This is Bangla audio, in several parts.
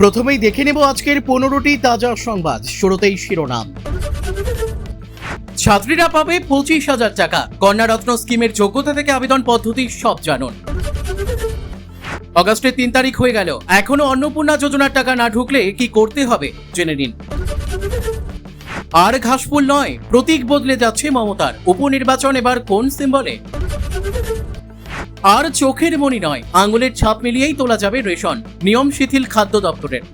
প্রথমেই দেখে নেব আজকের 15টি তাজা সংবাদ। শুরুতেই শিরোনাম। ছাত্রীরা পাবে 25,000 টাকা। কন্যারত্ন স্কিমের যোগ্যতা থেকে আবেদন পদ্ধতি সব জানুন। অগাস্টের 3 তারিখ হয়ে গেল, এখনো অন্নপূর্ণা যোজনার টাকা না ঢুকলে কি করতে হবে জেনে নিন। আর ঘাসফুল নয়, প্রতীক বদলে যাচ্ছে মমতার। উপনির্বাচন এবার কোন সিম্বলে? আর চোখের মনি নয়, আঙুলের ছাপ মিলিয়েই তোলা যাবে রেশন। নিয়ম শিথিল খাদ্য দপ্তরের।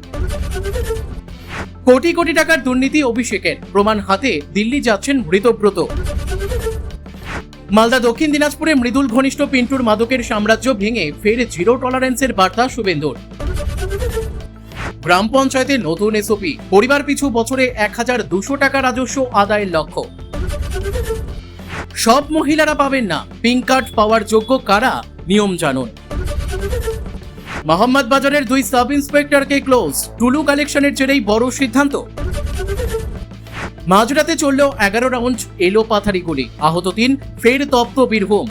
কোটি কোটি টাকার দুর্নীতি অভিষেকের, প্রমাণ হাতে দিল্লি যাচ্ছেন মৃতব্রত। মালদা দক্ষিণ দিনাজপুরে মৃদুল ঘনিষ্ঠ পিন্টুর মাদকের সাম্রাজ্য ভেঙে ফের জিরো টলারেন্সের বার্তা শুভেন্দুর। গ্রাম পঞ্চায়েতের নতুন এসওপি, পরিবার পিছু বছরে 1,200 টাকা রাজস্ব আদায়ের লক্ষ্য। সব মহিলারা পাবেন না, পিঙ্ক কার্ড পাওয়ার যোগ্য কারা নিয়ম জানুন। মোহাম্মদ বাজারের 2 সাব ইন্সপেক্টরকে ক্লোজ, টুলু কালেকশনের জেরেই বড় সিদ্ধান্ত। মাঝরাতে চলল 11 রাউন্ড এলো পাথারি গুলি, আহত 3, ফের তপ্ত বীরভূম।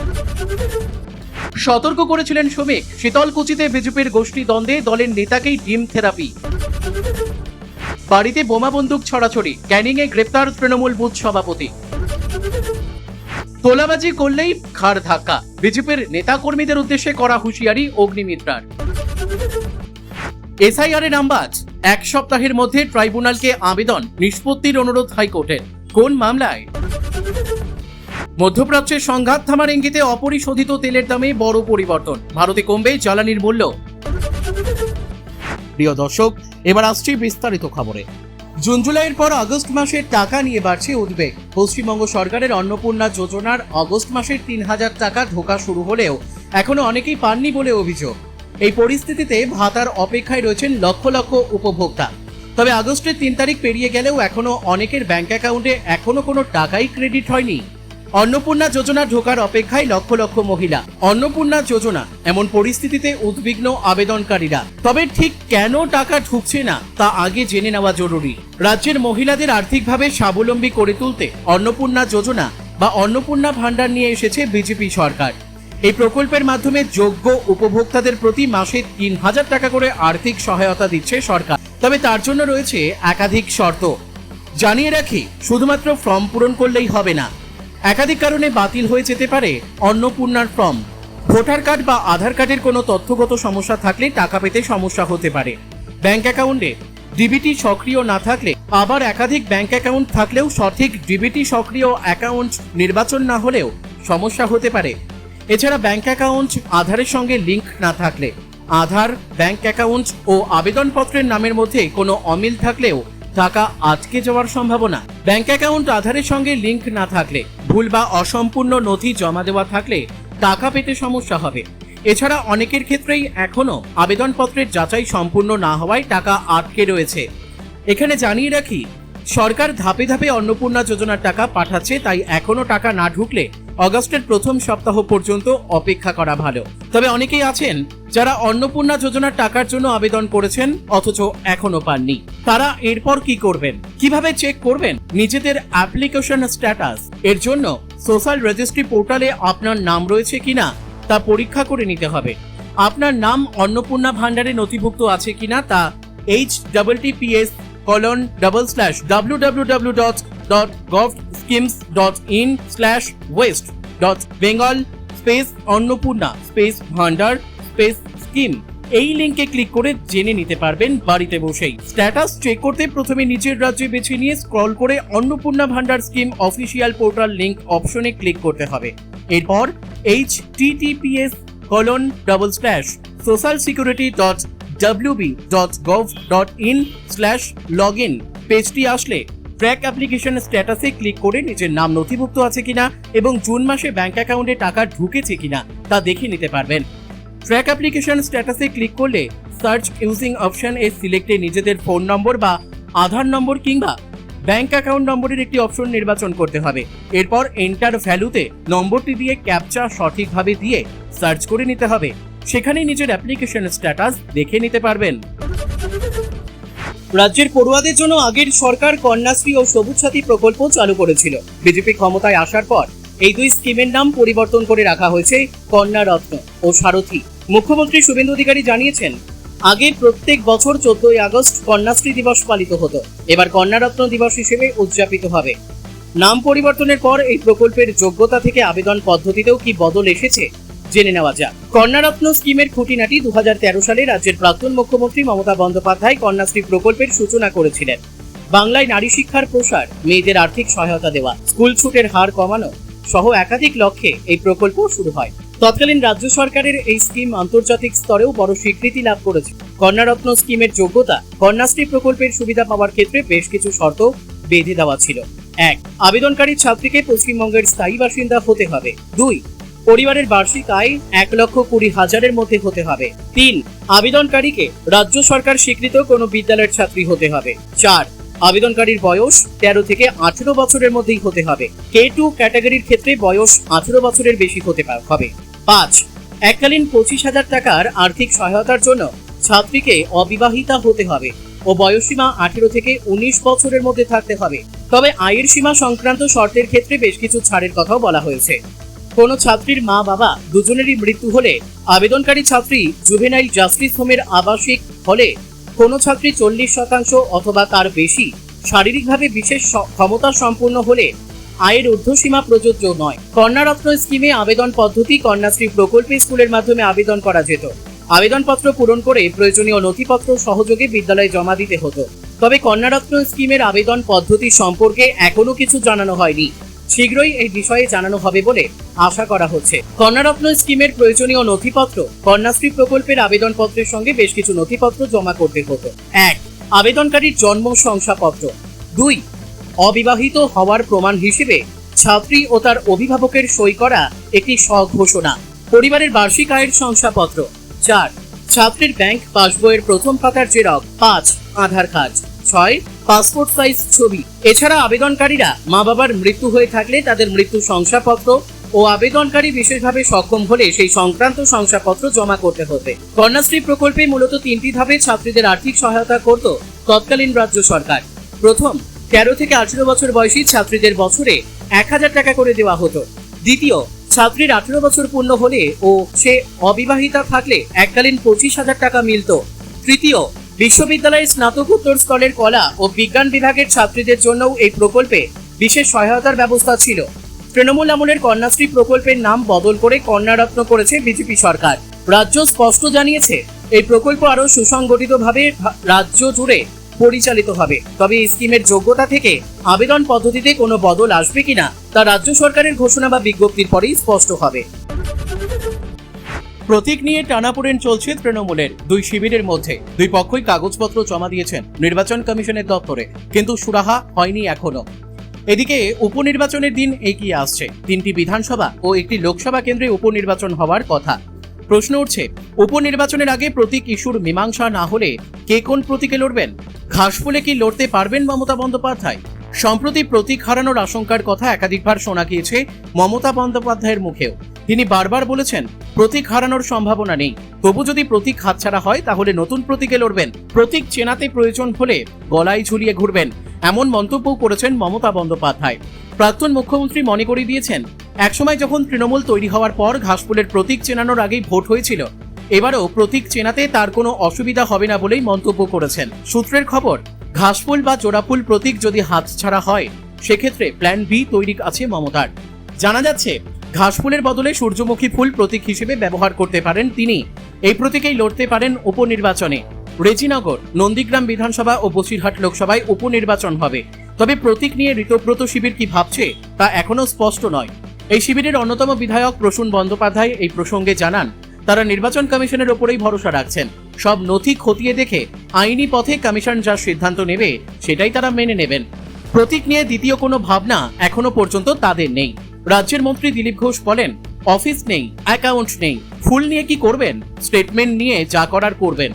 সতর্ক করেছিলেন শ্রমিক, শীতলকুচিতে বিজেপির গোষ্ঠী দ্বন্দ্বে দলের নেতাকেই ডিম থেরাপি। বাড়িতে বোমা বন্দুক ছড়াছড়ি, ক্যানিংয়ে গ্রেপ্তার তৃণমূল বুথ সভাপতি। তোলাবাজি করলেই ঘাড় ধাক্কা, বিজেপির নেতা কর্মীদের উদ্দেশ্যে করা হুঁশিয়ারি অগ্নিমিত্রার। এসআইআর নামবাজ, 1 সপ্তাহের মধ্যে ট্রাইব্যুনালকে আবেদন নিষ্পত্তির অনুরোধ হাইকোর্টের। কোন মামলায়? মধ্যপ্রাচ্যের সংঘাত থামার ইঙ্গিতে অপরিশোধিত তেলের দামে বড় পরিবর্তন, ভারতে কমবে জ্বালানির মূল্য। প্রিয় দর্শক, এবার আসছি বিস্তারিত খবরে। জুন জুলাইয়ের পর আগস্ট মাসের টাকা নিয়ে বাড়ছে উদ্বেগ। পশ্চিমবঙ্গ সরকারের অন্নপূর্ণা যোজনার আগস্ট মাসের 3,000 টাকা ঢোকা শুরু হলেও এখনো অনেকেই পাননি বলে অভিযোগ। এই পরিস্থিতিতে ভাতার অপেক্ষায় রয়েছেন লক্ষ লক্ষ উপভোক্তা। তবে আগস্টের 3 তারিখ পেরিয়ে গেলেও এখনো অনেকের ব্যাংক অ্যাকাউন্টে এখনো কোনো টাকাই ক্রেডিট হয়নি। অন্নপূর্ণা যোজনা ঢোকার অপেক্ষায় লক্ষ লক্ষ মহিলা। অন্নপূর্ণা যোজনা, এমন পরিস্থিতিতে উদ্বিগ্ন আবেদনকারীরা। তবে ঠিক কেন টাকা ঢুকছে না তা আগে জেনে নেওয়া জরুরি। রাজ্যের মহিলাদের আর্থিকভাবে স্বাবলম্বী করে তুলতে অন্নপূর্ণা যোজনা বা অন্নপূর্ণা ভাণ্ডার নিয়ে এসেছে বিজেপি সরকার। এই প্রকল্পের মাধ্যমে যোগ্য উপভোক্তাদের প্রতি মাসে 3,000 টাকা করে আর্থিক সহায়তা দিচ্ছে সরকার। তবে তার জন্য রয়েছে একাধিক শর্ত। জানিয়ে রাখি, শুধুমাত্র ফর্ম পূরণ করলেই হবে না, একাধিক কারণে বাতিল হয়ে যেতে পারে অন্নপূর্ণার ফর্ম। ভোটার কার্ড বা আধার কার্ডের কোনো তথ্যগত সমস্যা থাকলে টাকা পেতে সমস্যা হতে পারে। ব্যাংক অ্যাকাউন্টে ডিবিটি সক্রিয় না থাকলে, আবার একাধিক ব্যাংক অ্যাকাউন্ট থাকলেও সঠিক ডিবিটি সক্রিয় অ্যাকাউন্ট নির্বাচন না হলেও সমস্যা হতে পারে। এছাড়া ব্যাংক অ্যাকাউন্ট আধারের সঙ্গে লিঙ্ক না থাকলে, আধার, ব্যাংক অ্যাকাউন্ট ও আবেদনপত্রের নামের মধ্যে কোনো অমিল থাকলেও টাকা আটকে যাওয়ার সম্ভাবনা। ব্যাংক অ্যাকাউন্ট আধারের সঙ্গে লিঙ্ক না থাকলে, ভুল বা অসম্পূর্ণ নথি জমা দেওয়া থাকলে টাকা পেতে সমস্যা হবে। এছাড়া অনেকের ক্ষেত্রেই এখনো আবেদনপত্রের যাচাই সম্পূর্ণ না হওয়ায় টাকা আটকে রয়েছে। এখানে জানিয়ে রাখি, সরকার ধাপে ধাপে অন্নপূর্ণা যোজনার টাকা পাঠাচ্ছে, তাই এখনো টাকা না ঢুকলে অগস্টের প্রথম সপ্তাহ পর্যন্ত অপেক্ষা করা ভালো। তবে অনেকেই আছেন যারা অন্নপূর্ণা যোজনার টাকার জন্য আবেদন করেছেন অথচ এখনো পাননি। তারা এরপর কি করবেন, কিভাবে চেক করবেন নিজেদের অ্যাপ্লিকেশন স্ট্যাটাস? এর জন্য সোশ্যাল রেজিস্ট্রি পোর্টালে আপনার নাম রয়েছে কিনা তা পরীক্ষা করে নিতে হবে। আপনার নাম অন্নপূর্ণা ভাণ্ডারে নথিভুক্ত আছে কিনা তা https://www.govschemes.in/west.bengal/অন্নপূর্ণা/ভান্ডার/স্কিম এই লিঙ্কে ক্লিক করে জেনে নিতে পারবেন বাড়িতে বসেই। স্ট্যাটাস চেক করতে প্রথমে নিচের রাজ্যে বেছে নিয়ে স্ক্রল করে অন্নপূর্ণা ভান্ডার স্কিম অফিসিয়াল পোর্টাল লিঙ্ক অপশনে ক্লিক করতে হবে। এরপর https://socialsecurity.wb.gov.in/login পেজটি আসলে ট্র্যাক অ্যাপ্লিকেশন স্ট্যাটাসে ক্লিক করে নিজের নাম নথিভুক্ত আছে কিনা এবং জুন মাসে ব্যাংক অ্যাকাউন্টে টাকা ঢুকেছে কিনা তা দেখে নিতে পারবেন। ট্র্যাক অ্যাপ্লিকেশন স্ট্যাটাসে ক্লিক করলে সার্চ ইউজিং অপশন এ সিলেক্টে নিজেদের ফোন নম্বর বা আধার নম্বর কিংবা ব্যাংক অ্যাকাউন্ট নম্বরের একটি অপশন নির্বাচন করতে হবে। এরপর এন্টার ভ্যালুতে নম্বরটি দিয়ে ক্যাপচা সঠিকভাবে দিয়ে সার্চ করে নিতে হবে। সেখানে নিজের অ্যাপ্লিকেশন স্ট্যাটাস দেখে নিতে পারবেন। রাজ্যের পড়ুয়াদের জন্য আগের সরকার কন্যাশ্রী ও সবুজ সাথী প্রকল্প চালু করেছিল। বিজেপি ক্ষমতায় আসার পর এই 2 স্কিমের নাম পরিবর্তন করে রাখা হয়েছে কন্যারত্ন ও সারথী। মুখ্যমন্ত্রী শুভেন্দু অধিকারী জানিয়েছেন, আগে প্রত্যেক বছর 14ই আগস্ট কন্যাশ্রী দিবস পালিত হতো, এবার কন্যারত্ন দিবস হিসেবে উদযাপিত হবে। নাম পরিবর্তনের পর এই প্রকল্পের যোগ্যতা থেকে আবেদন পদ্ধতিতেও কি বদল এসেছে জেনে নেওয়া যাক। কন্যারত্ন স্কিমের খুঁটিনাটি 2013 সালে রাজ্যের প্রাক্তন মুখ্যমন্ত্রী মমতা বন্দ্যোপাধ্যায় কন্যাশ্রী প্রকল্পের সূচনা করেছিলেন। বাংলায় নারী শিক্ষার প্রসার, মেয়েদের আর্থিক সহায়তা দেওয়া, স্কুল ছুটের হার কমানো সহ একাধিক লক্ষ্যে এই প্রকল্প শুরু হয়। তৎকালীন রাজ্য সরকারের এই স্কিম আন্তর্জাতিক স্তরেও বড় স্বীকৃতি লাভ করেছে। কন্যারত্ন স্কিমের যোগ্যতা, কন্যাশ্রী প্রকল্পের সুবিধা পাওয়ার ক্ষেত্রে বেশ কিছু শর্ত বেঁধে দেওয়া ছিল। 1. আবেদনকারী ছাত্রীকে পশ্চিমবঙ্গের স্থায়ী বাসিন্দা হতে হবে। 2. পরিবারের বার্ষিক আয় 1,20,000-এর মধ্যে হতে হবে। 3. আবেদনকারীকে রাজ্য সরকার স্বীকৃত কোনো বিদ্যালয়ের ছাত্রী হতে হবে। 4. আবেদনকারীর বয়স 13 থেকে 18 বছরের মধ্যেই হতে হবে। K2 ক্যাটাগরির ক্ষেত্রে বয়স 18 বছরের বেশি হতে হবে। 5. এককালীন 25,000 টাকার আর্থিক সহায়তার জন্য ছাত্রীকে অবিবাহিতা হতে হবে ও বয়সসীমা 18 থেকে 19 বছরের মধ্যে থাকতে হবে। তবে আয়ের সীমা সংক্রান্ত শর্তের ক্ষেত্রে বেশ কিছু ছাড়ের কথাও বলা হয়েছে। কোনো ছাত্রীর মা বাবা দুজনেরই মৃত্যু হলে আবেদনকারী ছাত্রী জুভেনাইল জাস্টিস হোমের আবাসিক হলে কোনো ছাত্রী 40% অথবা তার বেশি শারীরিকভাবে বিশেষ ক্ষমতা সম্পন্ন হলে আয়ের ঊর্ধ্বসীমা প্রযোজ্য নয়। কন্যারত্ন স্কিমে আবেদন পদ্ধতি, কন্যাশ্রী প্রকল্পে স্কুলের মাধ্যমে আবেদন করা যেত। আবেদনপত্র পূরণ করে প্রয়োজনীয় নথিপত্র সহযোগে বিদ্যালয়ে জমা দিতে হতো। তবে কন্যারত্ন স্কিমের আবেদন পদ্ধতি সম্পর্কে এখনো কিছু জানানো হয়নি। শীঘ্রই এই বিষয়ে জানানো হবে বলে আশা করা হচ্ছে। কন্যারত্ন স্কিমের প্রয়োজনীয় নথিপত্র, কন্যাশ্রী প্রকল্পের আবেদনপত্রের সঙ্গে বেশ কিছু নথিপত্র জমা করতে হতো। 1. আবেদনকারীর জন্ম শংসাপত্র। 2. অবিবাহিত হওয়ার প্রমাণ হিসেবে ছাত্রী ও তার অভিভাবকের সই করা একটি স্বঘোষণা। পরিবারের বার্ষিক আয়ের শংসাপত্র। 4. ছাত্রীর ব্যাংক পাসবইয়ের প্রথম পাতার জেরক্স। 5. আধার কার্ড। 6. পাসপোর্ট সাইজ ছবি। এছাড়া আবেদনকারীরা মা বাবার মৃত্যু হয়ে থাকলে তাদের মৃত্যু শংসাপত্র ও আবেদনকারী বিশেষভাবে সক্ষম হলে সেই সংক্রান্ত শংসাপত্র জমা করতে হবে। কন্যাশ্রী প্রকল্পে মূলত 3টি ধাপে ছাত্রীদের আর্থিক সহায়তা করত তৎকালীন রাজ্য সরকার। প্রথম, 13 থেকে 18 বছর বয়সী ছাত্রীদের বছরে 1,000 টাকা করে দেওয়া হতো। দ্বিতীয়, ছাত্রীর 18 বছর পূর্ণ হলে ও সে অবিবাহিতা থাকলে এককালীন 25,000 টাকা মিলত। তৃতীয়, বিশ্ববিদ্যালয়ের স্নাতকোত্তর স্তরের কলা ও বিজ্ঞান বিভাগের ছাত্রীদের জন্যও এই প্রকল্পে বিশেষ সহায়তার ব্যবস্থা ছিল। তৃণমূল আমলের কন্যাশ্রী প্রকল্পের নাম বদল করে কন্যারত্ন করেছে বিজেপি সরকার। রাজ্য স্পষ্ট জানিয়েছে এই প্রকল্প আরো সুসংগঠিতভাবে রাজ্য জুড়ে পরিচালিত হবে। তবে এই স্কিমের যোগ্যতা থেকে আবেদন পদ্ধতিতে কোনো বদল আসবে কিনা তা রাজ্য সরকারের ঘোষণা বা বিজ্ঞপ্তির পরেই স্পষ্ট হবে। প্রতীক নিয়ে টানাপোড়েন চলছে তৃণমূলের দুই শিবিরের মধ্যে। দুই পক্ষই কাগজপত্র জমা দিয়েছেন নির্বাচন কমিশনের দপ্তরে, কিন্তু সুরাহা হয়নি এখনো। এদিকে উপনির্বাচনের দিন এগিয়ে আসছে। 3টি বিধানসভা ও একটি লোকসভা কেন্দ্রে উপনির্বাচন হওয়ার কথা। প্রশ্ন উঠছে, উপনির্বাচনের আগে প্রতীক ইস্যুর মীমাংসা না হলে কে কোন প্রতীকে লড়বেন? ঘাসফুলে কি লড়তে পারবেন মমতা বন্দ্যোপাধ্যায়? সম্প্রতি প্রতীক হারানোর আশঙ্কার কথা একাধিকবার শোনা গিয়েছে মমতা বন্দ্যোপাধ্যায়ের মুখেও। তিনি বারবার বলেছেন প্রতীক হারানোর সম্ভাবনা নেই, তবু যদি প্রতীক হাতছাড়া হয় তাহলে নতুন প্রতীকে লড়বেন। প্রতীক চেনাতে প্রয়োজন হলে গলায় ঝুলিয়ে ঘুরবেন, এমন মন্তব্য করেছেন মমতা বন্দ্যোপাধ্যায়। প্রাক্তন মুখ্যমন্ত্রী মনে করিয়ে দিয়েছেন, একসময় যখন তৃণমূল তৈরি হওয়ার পর ঘাসফুলের প্রতীক চেনানোর আগেই ভোট হয়েছিল, এবারও প্রতীক চেনাতে তার কোনো অসুবিধা হবে না বলেই মন্তব্য করেছেন। সূত্রের খবর, ঘাসফুল বা জোড়াফুল প্রতীক যদি হাতছাড়া হয় সেক্ষেত্রে প্ল্যান বি তৈরি আছে মমতার। জানা যাচ্ছে ঘাসফুলের বদলে সূর্যমুখী ফুল প্রতীক হিসেবে ব্যবহার করতে পারেন তিনি। এই প্রতীকেই লড়তে পারেন উপনির্বাচনে। রেজিনগর, নন্দীগ্রাম বিধানসভা ও বসিরহাট লোকসভায় উপনির্বাচন হবে। তবে প্রতীক নিয়ে ঋতব্রত শিবির কি ভাবছে তা এখনো স্পষ্ট নয়। এই শিবিরের অন্যতম বিধায়ক প্রসূন বন্দ্যোপাধ্যায় এই প্রসঙ্গে জানান, তারা নির্বাচন কমিশনের ওপরেই ভরসা রাখছেন। সব নথি খতিয়ে দেখে আইনি পথে কমিশন যা সিদ্ধান্ত নেবে সেটাই তারা মেনে নেবেন। প্রতীক নিয়ে দ্বিতীয় কোনো ভাবনা এখনো পর্যন্ত তাদের নেই। রাজ্যের মন্ত্রী দিলীপ ঘোষ বলেন, অফিস নেই, অ্যাকাউন্ট নেই, ফুল নিয়ে কি করবেন? স্টেটমেন্ট নিয়ে যা করার করবেন।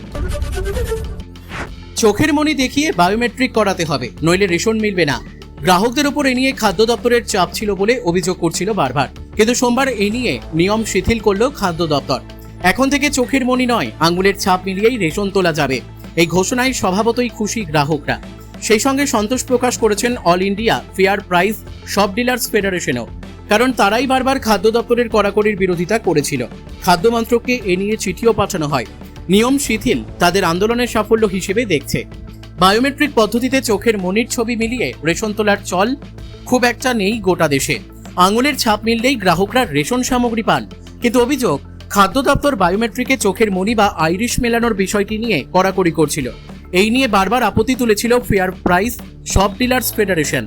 চোখের মনি দেখিয়ে বায়োমেট্রিক করাতে হবে, নইলে রেশন মিলবে না। গ্রাহকদের উপর এ নিয়ে খাদ্য দপ্তরের চাপ ছিল বলে অভিযোগ করছিল বারবার, কিন্তু সোমবার এ নিয়ে নিয়ম শিথিল করল খাদ্য দপ্তর। এখন থেকে চোখের মনি নয়, আঙ্গুলের ছাপ মিলিয়েই রেশন তোলা যাবে। এই ঘোষণায় স্বভাবতই খুশি গ্রাহকরা। সেই সঙ্গে সন্তোষ প্রকাশ করেছেন all India fair price shop dealers ফেডারেশনও, কারণ তারাই বারবার খাদ্য দপ্তরের কড়াকড়ির বিরোধিতা করেছিল। খাদ্য মন্ত্রককে এ নিয়ে চিঠিও পাঠানো হয়। নিয়ম শিথিল তাদের আন্দোলনের সাফল্য হিসেবে দেখছে। বায়োমেট্রিক পদ্ধতিতে চোখের মনির ছবি মিলিয়ে রেশন তোলার চল খুব একটা নেই গোটা দেশে। আঙুলের ছাপ মিললেই গ্রাহকরা রেশন সামগ্রী পান, কিন্তু অভিযোগ খাদ্য দপ্তর বায়োমেট্রিকে চোখের মনি বা আইরিশ মেলানোর বিষয়টি নিয়ে কড়াকড়ি করছিল। এই নিয়ে বারবার আপত্তি তুলেছিল fair price shop dealers federation.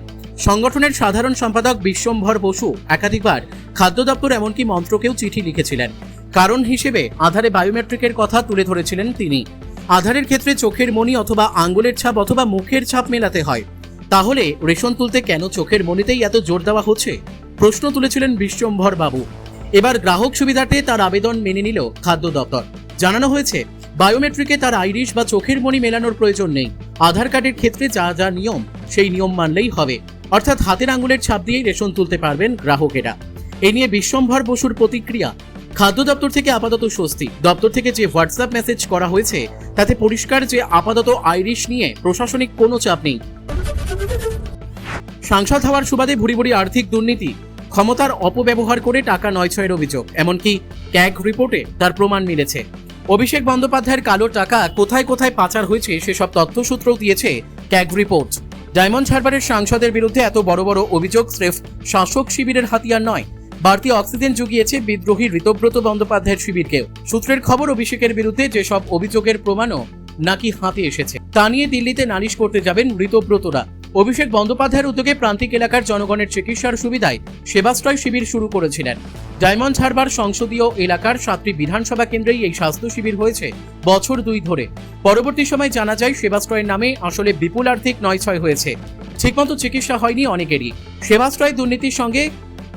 সংগঠনের সাধারণ সম্পাদক বিশ্বম্ভর বসু একাধিকবার খাদ্য দপ্তর এমনকি মন্ত্রকেও চিঠি লিখেছিলেন। কারণ হিসেবে আধারে বায়োমেট্রিকের কথা তুলে ধরেছিলেন তিনি। আধারের ক্ষেত্রে চোখের মনি অথবা আঙ্গুলের ছাপ অথবা মুখের ছাপ মেলাতে হয়, তাহলে রেশন তুলতে কেন চোখের মনিতেই এত জোর দেওয়া হচ্ছে, প্রশ্ন তুলেছিলেন বিশ্বম্ভর বাবু। এবার গ্রাহক সুবিধার্থে তার আবেদন মেনে নিল খাদ্য দপ্তর। জানানো হয়েছে বায়োমেট্রিকে তার আইরিশ বা চোখের মনি মেলানোর প্রয়োজন নেই। আধার কার্ডের ক্ষেত্রে যা যা নিয়ম সেই নিয়ম মানলেই হবে, অর্থাৎ হাতের আঙুলের ছাপ দিয়েই রেশন তুলতে পারবেন গ্রাহকেরা। এ নিয়ে বিশ্বম্ভর বসুর প্রতিক্রিয়া, খাদ্য দপ্তর থেকে আপাতত স্বস্তি। দপ্তর থেকে যে হোয়াটসঅ্যাপ মেসেজ করা হয়েছে তাতে পরিষ্কার যে আপাতত আইরিশ নিয়ে প্রশাসনিক কোনো চাপ নেই। সাংসদ হওয়ার সুবাদে ভুরি ভুরি আর্থিক দুর্নীতি, ক্ষমতার অপব্যবহার করে টাকা নয়ছয়ের অভিযোগ, এমনকি ক্যাগ রিপোর্টে তার প্রমাণ মিলেছে। অভিষেক বন্দ্যোপাধ্যায়ের কালো টাকা কোথায় কোথায় পাচার হয়েছে সেসব তথ্যসূত্রও দিয়েছে ক্যাগ রিপোর্ট। ডায়মন্ড হারবারের সাংসদের বিরুদ্ধে এত বড় বড় অভিযোগ স্রেফ শাসক শিবিরের হাতিয়ার নয়, বাড়তি অক্সিজেন জুগিয়েছে বিদ্রোহী ঋতব্রত বন্দ্যোপাধ্যায়ের শিবিরকেও। সূত্রের খবর, অভিষেকের বিরুদ্ধে যেসব অভিযোগের প্রমাণও নাকি হাতে এসেছে তা নিয়ে দিল্লিতে নালিশ করতে যাবেন ঋতব্রতরা। অভিষেক বন্দ্যোপাধ্যায়ের উদ্যোগে প্রান্তিক এলাকার জনগণের চিকিৎসার সুবিধায় সেবাশ্রয় শিবির শুরু করেছিলেন। ডায়মন্ড হারবার সংসদীয় এলাকার 7টি বিধানসভা কেন্দ্রেই এই স্বাস্থ্য শিবির হয়েছে বছর 2 ধরে। পরবর্তী সময় জানা যায় সেবাশ্রয়ের নামে আসলে বিপুল আর্থিক নয়ছয় হয়েছে, ঠিকমতো চিকিৎসা হয়নি অনেকেরই। সেবাশ্রয় দুর্নীতির সঙ্গে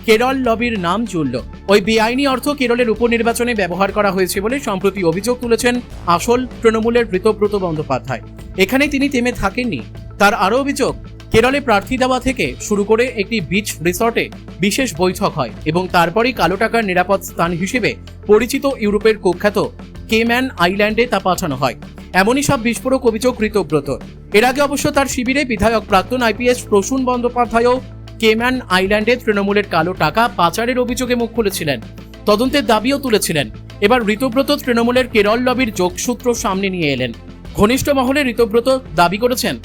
কেরল লবির নাম জুড়ল। ওই বেআইনি অর্থ কেরলের উপনির্বাচনে ব্যবহার করা হয়েছে বলে সম্প্রতি অভিযোগ তুলেছেন আসল তৃণমূলের ঋতব্রত বন্দ্যোপাধ্যায়। এখানেই তিনি থেমে থাকেননি। তার আরও অভিযোগ, কেরলে প্রার্থী দেওয়া থেকে শুরু করে একটি বিচ রিসর্টে বিশেষ বৈঠক হয় এবং তারপরেই কালো টাকার নিরাপদ স্থান হিসেবে পরিচিত ইউরোপের কুখ্যাত কেম্যান আইল্যান্ডে তা পাঠানো হয়। এমনই সব বিস্ফোরক অভিযোগ ঋতব্রত। এর আগে অবশ্য তার শিবিরে বিধায়ক প্রাক্তন আইপিএস প্রসূন বন্দ্যোপাধ্যায়ও কেম্যান আইল্যান্ডে তৃণমূলের কালো টাকা পাচারের অভিযোগে মুখ খুলেছিলেন, তদন্তের দাবিও তুলেছিলেন। এবার ঋতব্রত তৃণমূলের কেরল লবির যোগসূত্র সামনে নিয়ে এলেন। ঘনিষ্ঠ মহলে ঋতব্রত দাবি করেছেন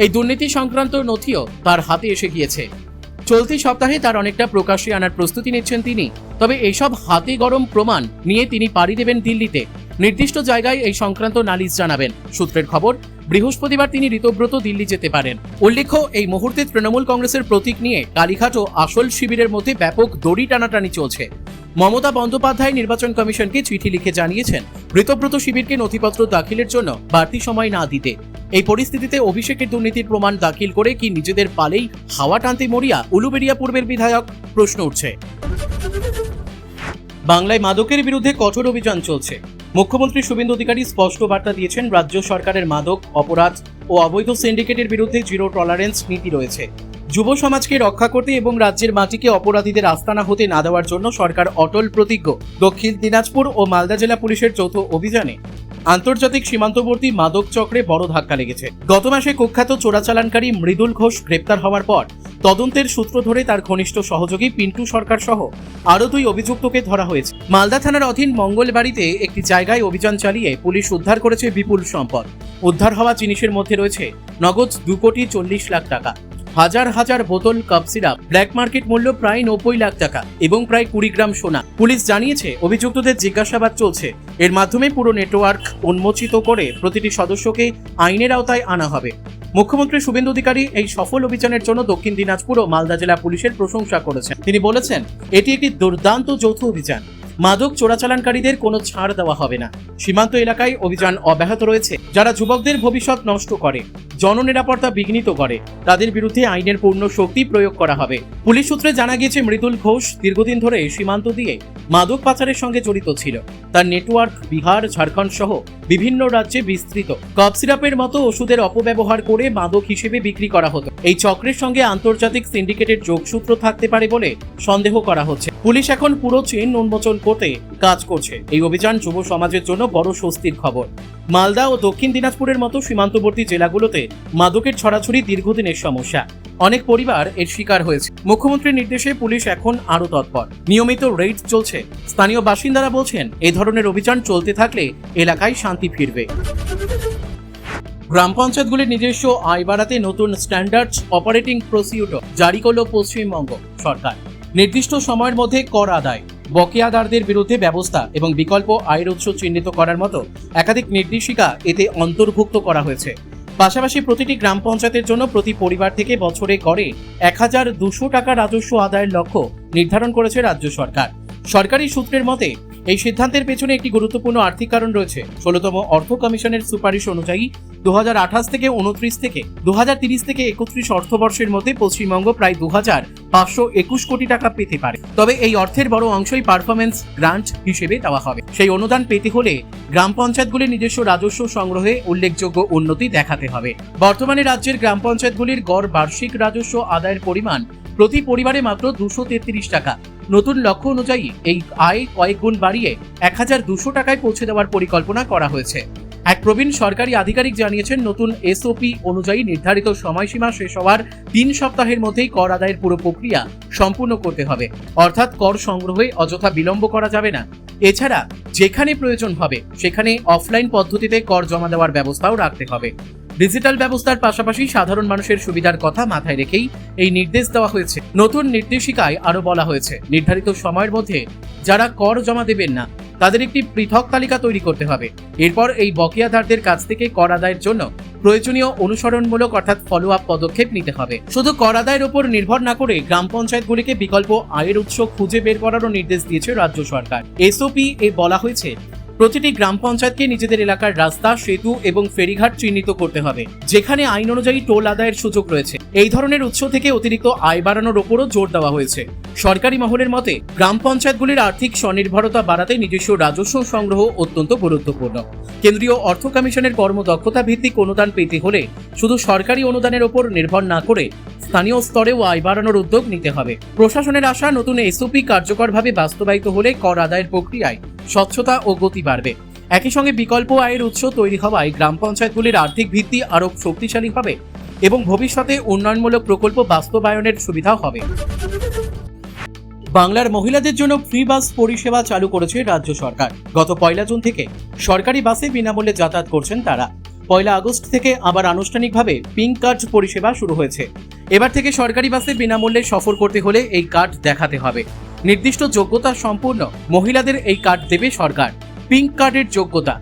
এই দুর্নীতি সংক্রান্ত নথিও তার হাতে এসে গিয়েছে। চলতি সপ্তাহে তার অনেকটা প্রকাশ্যে আনার প্রস্তুতি নিচ্ছেন তিনি। তবে এইসব হাতে গরম প্রমাণ নিয়ে তিনি পাড়ি দেবেন দিল্লিতে। নির্দিষ্ট জায়গায় এই সংক্রান্ত নালিশ জানাবেন। সূত্রের খবর, বৃহস্পতিবার তিনি ঋতব্রত দিল্লি যেতে পারেন। উল্লেখ্য, এই মুহূর্তে তৃণমূল কংগ্রেসের প্রতীক নিয়ে কালীঘাট ও আসল শিবিরের মধ্যে ব্যাপক দড়ি টানাটানি চলছে। মমতা বন্দ্যোপাধ্যায় নির্বাচন কমিশনকে চিঠি লিখে জানিয়েছেন ঋতব্রত শিবিরকে নথিপত্র দাখিলের জন্য বাড়তি সময় না দিতে। এই পরিস্থিতিতে অভিষেকের দুর্নীতির প্রমাণ দাখিল করে কি নিজেদের পালেই হাওয়া টানতে মরিয়া উলুবেড়িয়া পূর্বের বিধায়ক, প্রশ্ন উঠছে। বাংলায় মাদকের বিরুদ্ধে কঠোর অভিযান চলছে। মুখ্যমন্ত্রী শুভেন্দু অধিকারী স্পষ্ট বার্তা দিয়েছেন, রাজ্য সরকারের মাদক, অপরাধ ও অবৈধ সিন্ডিকেটের বিরুদ্ধে জিরো টলারেন্স নীতি রয়েছে। যুব সমাজকে রক্ষা করতে এবং রাজ্যের মাটিকে অপরাধীদের আস্তানা হতে না দেওয়ার জন্য সরকার অটল প্রতিজ্ঞ। দক্ষিণ দিনাজপুর ও মালদা জেলা পুলিশের যৌথ অভিযানে আন্তর্জাতিক সীমান্তবর্তী মাদক চক্রে বড় ধাক্কা লেগেছে। গত মাসে কুখ্যাত চোরাচালানকারী মৃদুল ঘোষ গ্রেপ্তার হওয়ার পর তদন্তের সূত্র ধরে তার ঘনিষ্ঠ সহযোগী পিন্টু সরকার সহ আরও 2 অভিযুক্তকে ধরা হয়েছে। মালদা থানার অধীন মঙ্গলবাড়িতে একটি জায়গায় অভিযান চালিয়ে পুলিশ উদ্ধার করেছে বিপুল সম্পদ। উদ্ধার হওয়া জিনিসের মধ্যে রয়েছে নগদ 2,40,00,000 টাকা, হাজার হাজার বোতল কাপ সিরাপ, ব্ল্যাক মার্কেট মূল্য প্রায় 90 লাখ টাকা এবং প্রায় 20 গ্রাম সোনা। পুলিশ জানিয়েছে অভিযুক্তদের জিজ্ঞাসাবাদ চলছে। এর মাধ্যমে পুরো নেটওয়ার্ক উন্মোচিত করে প্রতিটি সদস্যকে আইনের আওতায় আনা হবে। মুখ্যমন্ত্রী শুভেন্দু অধিকারী এই সফল অভিযানের জন্য দক্ষিণ দিনাজপুর ও মালদা জেলা পুলিশের প্রশংসা করেছেন। তিনি বলেছেন, এটি একটি দুর্দান্ত যৌথ অভিযান। মাদক চোরাচালানকারীদের কোনো ছাড় দেওয়া হবে না। সীমান্ত এলাকায় অভিযান অব্যাহত রয়েছে। যারা যুবকদের ভবিষ্যৎ নষ্ট করে, জননিরাপত্তা বিঘ্নিত করে, তাদের বিরুদ্ধে আইনের পূর্ণ শক্তি প্রয়োগ করা হবে। পুলিশ সূত্রে জানা গিয়েছে, মৃদুল ঘোষ দীর্ঘদিন ধরে সীমান্ত দিয়ে মাদক পাচারের সঙ্গে জড়িত ছিল। তার নেটওয়ার্ক বিহার, ঝাড়খণ্ড সহ বিভিন্ন রাজ্যে বিস্তৃত। কফ সিরাপের মতো ওষুধের অপব্যবহার করে মাদক হিসেবে বিক্রি করা হতো। এই চক্রের সঙ্গে আন্তর্জাতিক সিন্ডিকেটের যোগসূত্র থাকতে পারে বলে সন্দেহ করা হচ্ছে। পুলিশ এখন পুরো চেইন উন্মোচন করতে কাজ করছে। এই অভিযান যুব সমাজের জন্য বড় স্বস্তির খবর। মালদা ও দক্ষিণ দিনাজপুরের মতো সীমান্তবর্তী জেলাগুলোতে মাদকের ছড়াছড়ি দীর্ঘদিনের সমস্যা। অনেক পরিবার এর শিকার হয়েছে। মুখ্যমন্ত্রীর নির্দেশে পুলিশ এখন আরো তৎপর। নিয়মিত রেইড চলছে। স্থানীয় বাসিন্দারা বলছেন, এই ধরনের অভিযান চলতে থাকলে এলাকায় শান্তি ফিরবে। গ্রাম পঞ্চায়েতগুলির নিজস্ব আয় বাড়াতে নতুন স্ট্যান্ডার্ড অপারেটিং প্রসিডিউর জারি করল পশ্চিমবঙ্গ সরকার। নির্দিষ্ট সময়ের মধ্যে কর আদায়, বকেয়াদারদের বিরুদ্ধে ব্যবস্থা এবং বিকল্প আয়ের উৎস চিহ্নিত করার মতো একাধিক নির্দেশিকা এতে অন্তর্ভুক্ত করা হয়েছে। পাশাপাশি প্রতিটি গ্রাম পঞ্চায়েতের জন্য প্রতি পরিবার থেকে বছরে গড়ে 1200 টাকা রাজস্ব আদায়ের লক্ষ্য নির্ধারণ করেছে রাজ্য সরকার। সরকারি সূত্রের মতে এই সিদ্ধান্তের পেছনে একটি গুরুত্বপূর্ণ আর্থিক কারণ রয়েছে। 16তম অর্থ কমিশনের সুপারিশ অনুযায়ী 2028 থেকে 29 থেকে 2030 থেকে 31 অর্থবর্ষের মধ্যে পশ্চিমবঙ্গ প্রায় 2521 কোটি টাকা পেতে পারে। তবে এই অর্থের বড় অংশই পারফরমেন্স গ্রান্ট হিসেবে দেওয়া হবে। সেই অনুদান পেতে হলে গ্রাম পঞ্চায়েতগুলির নিজস্ব রাজস্ব সংগ্রহে উল্লেখযোগ্য উন্নতি দেখাতে হবে। বর্তমানে রাজ্যের গ্রাম পঞ্চায়েতগুলির গড় বার্ষিক রাজস্ব আদায়ের পরিমাণ প্রতি পরিবারে মাত্র 233 টাকা। নতুন লক্ষ্য অনুযায়ী এই আয় কয়েক গুণ বাড়িয়ে 1200 টাকায় পৌঁছে দেওয়ার পরিকল্পনা করা হয়েছে। এক প্রবীণ সরকারি আধিকারিক জানিয়েছেন, নতুন এসওপি অনুযায়ী নির্ধারিত সময়সীমা শেষ হওয়ার 3 সপ্তাহের মধ্যেই কর আদায়ের পুরো প্রক্রিয়া সম্পূর্ণ করতে হবে। অর্থাৎ কর সংগ্রহে অযথা বিলম্ব করা যাবে না। এছাড়া যেখানে প্রয়োজন হবে সেখানে অফলাইন পদ্ধতিতে কর জমা দেওয়ার ব্যবস্থাও রাখতে হবে। ডিজিটাল ব্যবস্থার পাশাপাশি সাধারণ মানুষের সুবিধার কথা মাথায় রেখেই এই নির্দেশ দেওয়া হয়েছে। নতুন নির্দেশিকায় আরো বলা হয়েছে, নির্ধারিত সময়ের মধ্যে যারা কর জমা দেবেন না তাদের একটি পৃথক তালিকা তৈরি করতে হবে। এরপর এই বকেয়াদারদের কাছ থেকে কর আদায়ের জন্য প্রয়োজনীয় অনুসরণমূলক অর্থাৎ ফলো আপ পদক্ষেপ নিতে হবে। শুধু কর আদায়ের উপর নির্ভর না করে গ্রাম পঞ্চায়েতগুলিকে বিকল্প আয়ের উৎস খুঁজে বের করারও নির্দেশ দিয়েছে রাজ্য সরকার। এসওপি এ বলা হয়েছে, প্রতিটি গ্রাম পঞ্চায়েতকে নিজেদের এলাকার রাস্তা, সেতু এবং ফেরিঘাট চিহ্নিত করতে হবে, যেখানে আইন অনুযায়ী টোল আদায়ের সুযোগ রয়েছে। এই ধরনের উৎস থেকে অতিরিক্ত আয় বাড়ানোর ওপরও জোর দেওয়া হয়েছে। সরকারি মহলের মতে গ্রাম পঞ্চায়েতগুলির আর্থিক স্বনির্ভরতা বাড়াতে নিজস্ব রাজস্ব সংগ্রহ অত্যন্ত গুরুত্বপূর্ণ। কেন্দ্রীয় অর্থ কমিশনের কর্মদক্ষতা ভিত্তিক অনুদান পেতে হলে শুধু সরকারি অনুদানের ওপর নির্ভর না করে স্থানীয় স্তরেও আয় বাড়ানোর উদ্যোগ নিতে হবে। প্রশাসনের আশা, নতুন এসওপি কার্যকরভাবে বাস্তবায়িত হলে কর আদায়ের প্রক্রিয়ায় স্বচ্ছতা ও গতি বাড়বে। একই সঙ্গে বিকল্প আয়ের উৎস তৈরি হওয়ায় গ্রাম পঞ্চায়েতগুলির আর্থিক ভিত্তি আরও শক্তিশালী হবে এবং ভবিষ্যতে উন্নয়নমূলক প্রকল্প বাস্তবায়নের সুবিধা হবে। বাংলার মহিলাদের জন্য ফ্রি বাস পরিষেবা চালু করেছে রাজ্য সরকার। গত 1 জুন থেকে সরকারি বাসে বিনামূল্যে যাতায়াত করছেন তারা। 1 আগস্ট থেকে আবার আনুষ্ঠানিকভাবে পিঙ্ক কার্ড পরিষেবা শুরু হয়েছে। এবার থেকে সরকারি বাসে বিনামূল্যে সফর করতে হলে এই কার্ড দেখাতে হবে। নির্দিষ্ট যোগ্যতা সম্পূর্ণ মহিলাদের এই কার্ড দেবে সরকার। পিঙ্ক কার্ডের যোগ্যতা,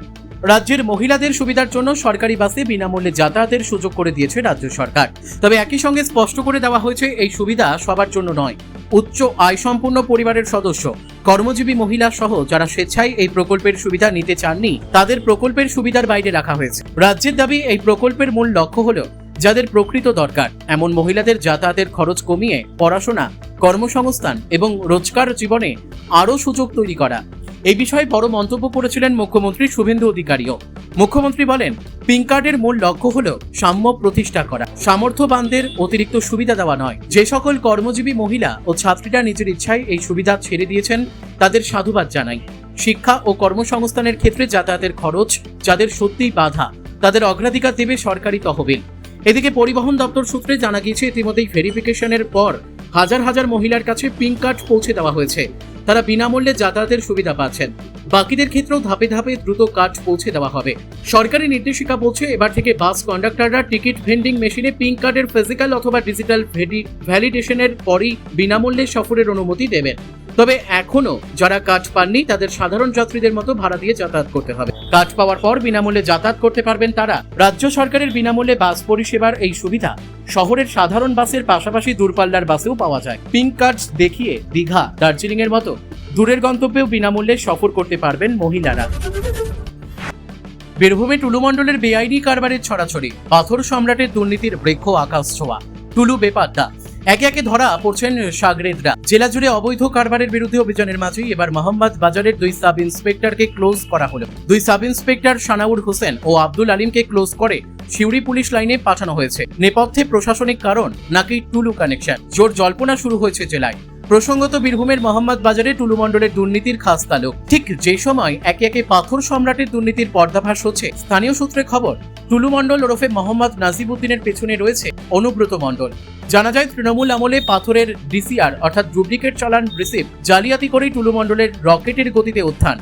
রাজ্যের মহিলাদের সুবিধার জন্য সরকারি বাসে বিনামূল্যে যাতায়াতের সুযোগ করে দিয়েছে রাজ্য সরকার। তবে একই সঙ্গে স্পষ্ট করে দেওয়া হয়েছে, এই সুবিধা সবার জন্য নয়। উচ্চ আয় সম্পন্ন পরিবারের সদস্য, কর্মজীবী মহিলা সহ যারা স্বেচ্ছায় এই প্রকল্পের সুবিধা নিতে চাননি তাদের প্রকল্পের সুবিধার বাইরে রাখা হয়েছে। রাজ্যের দাবি, এই প্রকল্পের মূল লক্ষ্য হলো যাদের প্রকৃত দরকার এমন মহিলাদের যাতায়াতের খরচ কমিয়ে পড়াশোনা, কর্মসংস্থান এবং রোজগার জীবনে আরও সুযোগ তৈরি করা। এই বিষয়ে বড় মন্তব্য করেছিলেন মুখ্যমন্ত্রী শুভেন্দু অধিকারীও। মুখ্যমন্ত্রী বলেন, পিঙ্ক কার্ডের মূল লক্ষ্য হলো সাম্য প্রতিষ্ঠা করা, সামর্থ্যবানদের অতিরিক্ত সুবিধা দেওয়া নয়। যে সকল কর্মজীবী মহিলা ও ছাত্রীরা নিজের ইচ্ছায় এই সুবিধা ছেড়ে দিয়েছেন তাদের সাধুবাদ জানাই। শিক্ষা ও কর্মসংস্থানের ক্ষেত্রে যাতায়াতের খরচ যাদের সত্যিই বাধা তাদের অগ্রাধিকার দেবে সরকারি তহবিল। এদিকে পরিবহন দপ্তর সূত্রে জানা গিয়েছে, ইতিমধ্যেই ভেরিফিকেশনের পর হাজার হাজার মহিলার কাছে পিঙ্ক কার্ড পৌঁছে দেওয়া হয়েছে। তারা বিনামূল্যে যাতায়াতের সুবিধা পাচ্ছেন। বাকিদের ক্ষেত্রেও ধাপে ধাপে দ্রুত কার্ড পৌঁছে দেওয়া হবে। সরকারি নির্দেশিকা বলছে, এবার থেকে বাস কন্ডাক্টররা টিকিট ভেন্ডিং মেশিনে পিঙ্ক কার্ডের ফিজিক্যাল অথবা ডিজিটাল ভ্যালিডেশনের পরই বিনামূল্যে সফরের অনুমতি দেবেন। তবে এখনো যারা কার্ড পাননি তাদের সাধারণ যাত্রীদের মতো ভাড়া দিয়ে যাতায়াত করতে হবে। কার্ড পাওয়ার পর বিনামূল্যে যাতায়াত করতে পারবেন তারা। রাজ্য সরকারের বিনামূল্যে বাস পরিষেবার এই সুবিধা শহরের সাধারণ বাসের পাশাপাশি দূরপাল্লার বাসেও পাওয়া যায়। পিঙ্ক কার্ড দেখিয়ে দীঘা, দার্জিলিং এর মতো দূরের গন্তব্যেও বিনামূল্যে সফর করতে পারবেন মহিলারা। বীরভূমে টুলু মণ্ডলের বেআইনি কারবারের ছড়াছড়ি, পাথর সম্রাটের দুর্নীতির বৃক্ষ আকাশ ছোঁয়া। টুলু বেপাত্তা, একে একে ধরা পড়ছেন সাগরেদরা। জেলা জুড়ে অবৈধ কারবারের বিরুদ্ধে অভিযানের মাঝেই এবার মোহাম্মদ বাজারের 2 সাব ইন্সপেক্টরকে ক্লোজ করা হলো। 2 সাব ইন্সপেক্টর সানাউর হোসেন ও আব্দুল আলিমকে ক্লোজ করে শিউরি পুলিশ লাইনে পাঠানো হয়েছে। নেপথ্যে প্রশাসনিক কারণ নাকি টুলু কানেকশন, জোর জল্পনা শুরু হয়েছে জেলায়। প্রসঙ্গত বীরভূমের মোহাম্মদ বাজারে টুলু মণ্ডলের দুর্নীতির খাস তালুক। ঠিক যে সময় একে একে পাথর সম্রাটের দুর্নীতির পর্দাফাশ হচ্ছে, স্থানীয় সূত্রে খবর টুলু মণ্ডল ওরফে মোহাম্মদ নাজিবউদ্দিনের পেছনে রয়েছে অনুব্রত মণ্ডল। জানা যায় তৃণমূল আমলে পাথরের ডিসিআর অর্থাৎ ডুপ্লিকেট চালান রিসিপ্ট জালিয়াতি করেই টুলু মণ্ডলের রকেটের গতিতে উত্থান।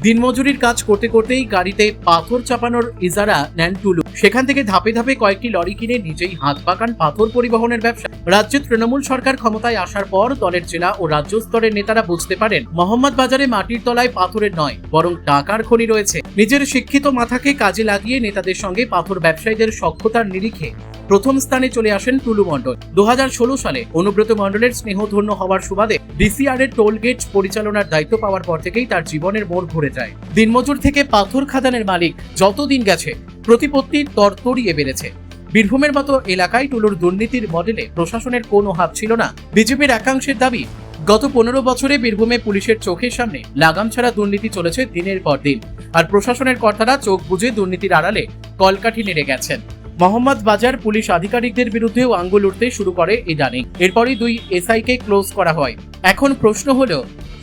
দিনমজুরির কাজ করতে করতেই গাড়িতে পাথর চাপানোর ইজারা নেন টুলু। সেখান থেকে ধাপে ধাপে কয়েকটি লরি কিনে নিজেই হাত পাকান পাথর পরিবহনের ব্যবসা। রাজ্যে তৃণমূল সরকার ক্ষমতায় আসার পর দলের জেলা ও রাজ্য স্তরের নেতারা বুঝতে পারেন মোহাম্মদ বাজারে মাটির তলায় পাথরের নয় বরং টাকার খনি রয়েছে। নিজের শিক্ষিত মাথাকে কাজে লাগিয়ে নেতাদের সঙ্গে পাথর ব্যবসায়ীদের সখ্যতার নিরিখে প্রথম স্থানে চলে আসেন টুলু মণ্ডল। 2016 সালে অনুব্রত মণ্ডলের স্নেহধন্য হওয়ার সুবাদে ডিসিআর এর টোল গেট পরিচালনার দায়িত্ব পাওয়ার পর থেকেই তার জীবনের মোড় ঘুরে যায়। দিনমজুর থেকে পাথর খাদানের মালিক যত দিন গেছে প্রতিপত্তি তরতরিয়ে বেড়েছে। বীরভূমের মতো এলাকায় টুলুর দুর্নীতির মডেলে প্রশাসনের কোনো হাত ছিল না। বিজেপির একাংশের দাবি, গত 15 বছরে বীরভূমে পুলিশের চোখের সামনে লাগাম ছাড়া দুর্নীতি চলেছে দিনের পর দিন, আর প্রশাসনের কর্তারা চোখ বুজে দুর্নীতির আড়ালে কলকাঠি নেড়ে গেছেন। মোহাম্মদ বাজার পুলিশ আধিকারিকদের বিরুদ্ধেও আঙ্গুল উঠতে শুরু করে ইদানিং। এরপরই 2 এসআইকে ক্লোজ করা হয়। এখন প্রশ্ন হলো,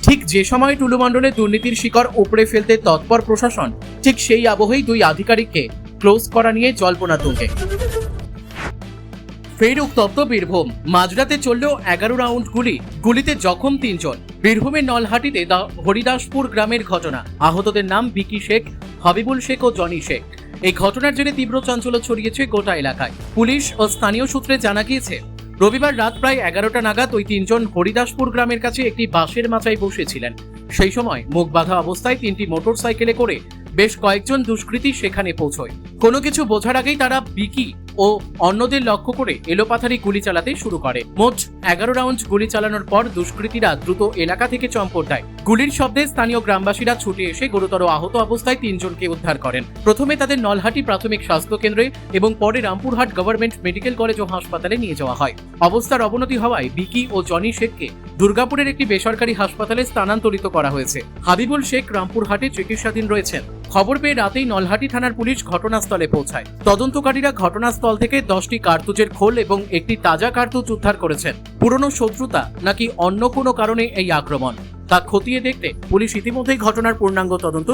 ঠিক যে সময় টুলু মণ্ডলের দুর্নীতির শিকড় উপড়ে ফেলতে তৎপর প্রশাসন, ঠিক সেই আবহেই 2 আধিকারিককে ক্লোজ করা নিয়ে জল্পনা তুঙ্গে। ফের উত্তপ্ত বীরভূম। মাঝরাতে চলল 11 রাউন্ড গুলিতে জখম 3 জন। বীরভূমের নলহাটিতে হরিদাসপুর গ্রামের ঘটনা। আহতদের নাম বিকি শেখ, হাবিবুল শেখ ও জনি শেখ। এই ঘটনার জেরে তীব্র চাঞ্চল্য ছড়িয়েছে গোটা এলাকায়। পুলিশ ও স্থানীয় সূত্রে জানা গিয়েছে, রবিবার রাত প্রায় 11টা নাগাদ ওই 3 জন হরিদাসপুর গ্রামের কাছে একটি বাঁশের মাচায় বসেছিলেন। সেই সময় মুখ বাঁধা অবস্থায় 3টি মোটর সাইকেলে করে বেশ কয়েকজন দুষ্কৃতী সেখানে পৌঁছয়। কোনো কিছু বোঝার আগেই তারা বিকি ও অন্যদের লক্ষ্য করে এলোপাথারি গুলি চালাতে শুরু করে। মোট 11 রাউন্ড গুলি চালানোর পর দুষ্কৃতীরা দ্রুত এলাকা থেকে চম্পট দেয়। গুলির শব্দে স্থানীয় গ্রামবাসীরা ছুটে এসে গুরুতর আহত অবস্থায় 3 জনকে উদ্ধার করেন। প্রথমে তাদের নলহাটি প্রাথমিক স্বাস্থ্য কেন্দ্রে এবং পরে রামপুরহাট গভর্নমেন্ট মেডিকেল কলেজ ও হাসপাতালে নিয়ে যাওয়া হয়। অবস্থার অবনতি হওয়ায় বিকি ও জনি শেখকে দুর্গাপুরের একটি বেসরকারি হাসপাতালে স্থানান্তরিত করা হয়েছে। হাবিবুল শেখ রামপুরহাটে চিকিৎসাধীন রয়েছেন। খবর পেয়ে রাতেই নলহাটি থানার পুলিশ ঘটনাস্থলে পৌঁছায়। তদন্তকারীরা ঘটনাস্থল থেকে 10টি কার্তুজের খোল এবং একটি তাজা কার্তুজ উদ্ধার করেছেন। পুরনো শত্রুতা নাকি অন্য কোনো কারণে এই আক্রমণ তা খতিয়ে দেখতে পুলিশ ইতিমধ্যেই ঘটনার পূর্ণাঙ্গ তদন্ত